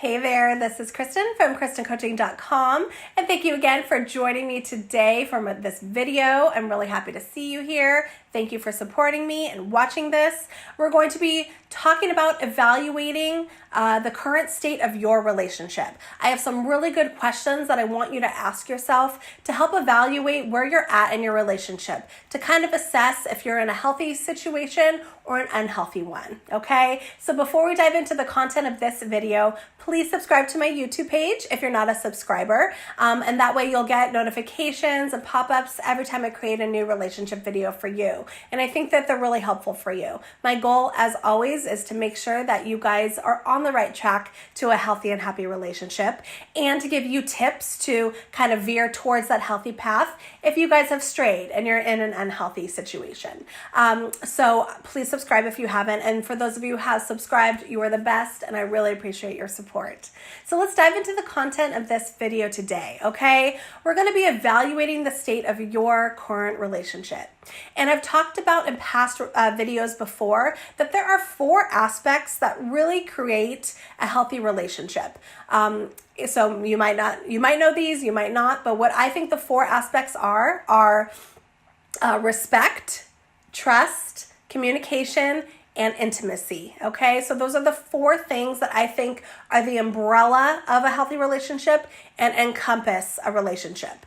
Hey there, this is Kristin from KristinCoaching.com, and thank you again for joining me today for this video. I'm really happy to see you here. Thank you for supporting me and watching this. We're going to be talking about evaluating the current state of your relationship. I have some really good questions that I want you to ask yourself to help evaluate where you're at in your relationship, to kind of assess if you're in a healthy situation or an unhealthy one, okay? So before we dive into the content of this video, please subscribe to my YouTube page if you're not a subscriber, and that way you'll get notifications and pop-ups every time I create a new relationship video for you. And I think that they're really helpful for you. My goal, as always, is to make sure that you guys are on the right track to a healthy and happy relationship, and to give you tips to kind of veer towards that healthy path if you guys have strayed and you're in an unhealthy situation. So please subscribe if you haven't. And for those of you who have subscribed, you are the best, and I really appreciate your support. So let's dive into the content of this video today, okay? We're going to be evaluating the state of your current relationship. And I've talked about in past videos before that there are 4 aspects that really create a healthy relationship. So you might know these, you might not, but what I think the 4 aspects are respect, trust, communication, and intimacy, okay? So those are the 4 things that I think are the umbrella of a healthy relationship and encompass a relationship.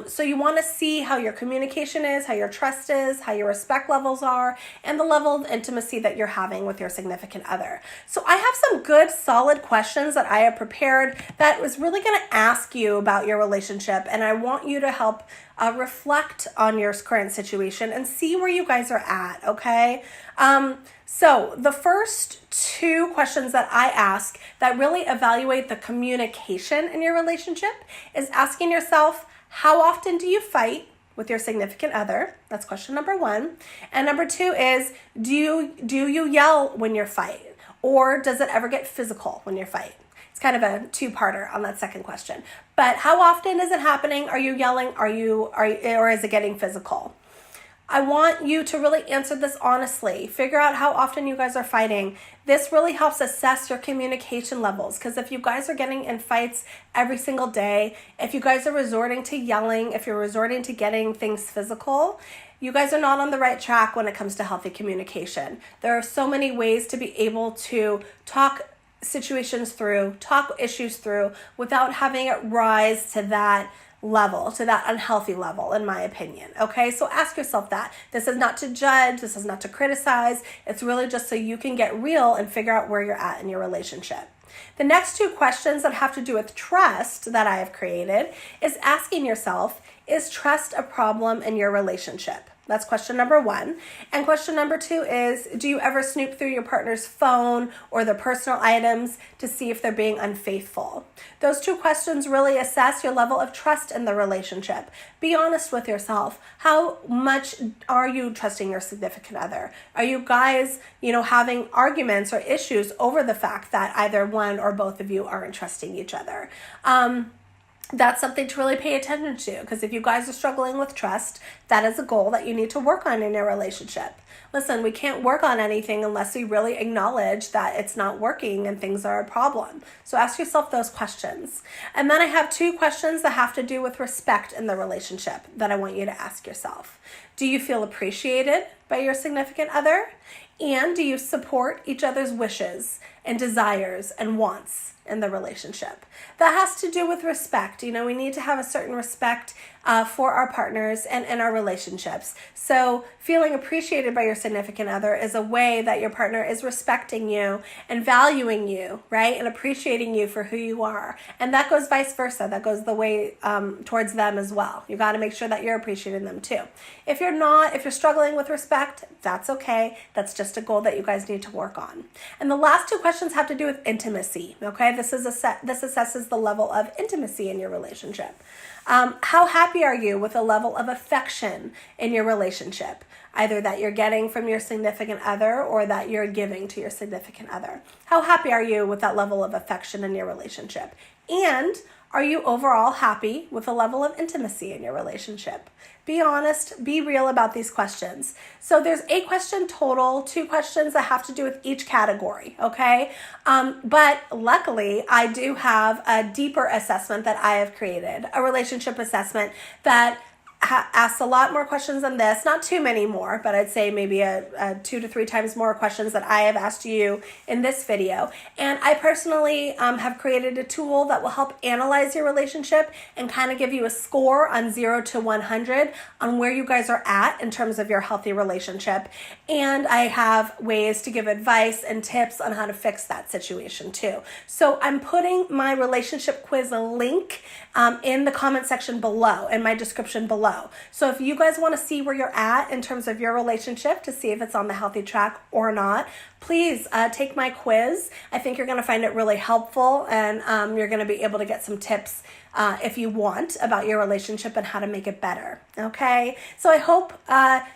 So you want to see how your communication is, how your trust is, how your respect levels are, and the level of intimacy that you're having with your significant other. So I have some good, solid questions that I have prepared that was really going to ask you about your relationship, and I want you to help reflect on your current situation and see where you guys are at, okay? So the first 2 questions that I ask that really evaluate the communication in your relationship is asking yourself, how often do you fight with your significant other? That's question number 1. And number 2 is, do you yell when you fight? Or does it ever get physical when you fight? It's kind of a 2-parter on that second question. But how often is it happening? Are you yelling? Or is it getting physical? I want you to really answer this honestly. Figure out how often you guys are fighting. This really helps assess your communication levels, because if you guys are getting in fights every single day, if you guys are resorting to yelling, if you're resorting to getting things physical, you guys are not on the right track when it comes to healthy communication. There are so many ways to be able to talk situations through, talk issues through, without having it rise to that level, to that unhealthy level, in my opinion, okay? So ask yourself that. This is not to judge, this is not to criticize, it's really just so you can get real and figure out where you're at in your relationship. The next 2 questions that have to do with trust that I have created is asking yourself, is trust a problem in your relationship? That's question number 1. And question number 2 is, do you ever snoop through your partner's phone or their personal items to see if they're being unfaithful? Those 2 questions really assess your level of trust in the relationship. Be honest with yourself. How much are you trusting your significant other? Are you guys, having arguments or issues over the fact that either one or both of you aren't trusting each other? That's something to really pay attention to, because if you guys are struggling with trust, that is a goal that you need to work on in your relationship. Listen, we can't work on anything unless we really acknowledge that it's not working and things are a problem. So ask yourself those questions. And then I have 2 questions that have to do with respect in the relationship that I want you to ask yourself. Do you feel appreciated by your significant other? And do you support each other's wishes and desires and wants in the relationship? That has to do with respect. We need to have a certain respect for our partners and in our relationships. So feeling appreciated by your significant other is a way that your partner is respecting you and valuing you, right? And appreciating you for who you are. And that goes vice versa. That goes the way towards them as well. You got to make sure that you're appreciating them too. If you're struggling with respect, that's okay. That's just a goal that you guys need to work on. And the last 2 questions have to do with intimacy, okay? This assesses the level of intimacy in your relationship. How happy are you with a level of affection in your relationship, either that you're getting from your significant other or that you're giving to your significant other? How happy are you with that level of affection in your relationship? And Are you overall happy with the level of intimacy in your relationship? Be honest, be real about these questions. So there's 8 questions total, 2 questions that have to do with each category, okay? But luckily, I do have a deeper assessment that I have created, a relationship assessment that asks a lot more questions than this, not too many more, but I'd say maybe a 2 to 3 times more questions that I have asked you in this video. And I personally have created a tool that will help analyze your relationship and kind of give you a score on 0 to 100 on where you guys are at in terms of your healthy relationship. And I have ways to give advice and tips on how to fix that situation too. So I'm putting my relationship quiz link in the comment section below, in my description below. So if you guys want to see where you're at in terms of your relationship, to see if it's on the healthy track or not, please take my quiz. I think you're going to find it really helpful, and you're going to be able to get some tips if you want about your relationship and how to make it better. Okay, so I hope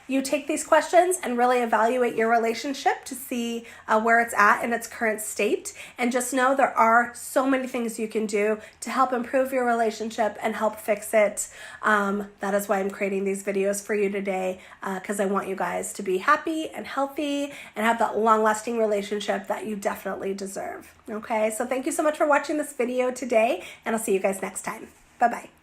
you take these questions and really evaluate your relationship to see where it's at in its current state. And just know there are so many things you can do to help improve your relationship and help fix it. That is why I'm creating these videos for you today, because I want you guys to be happy and healthy and have that long-lasting relationship that you definitely deserve. Okay, so thank you so much for watching this video today, and I'll see you guys next time. Bye-bye.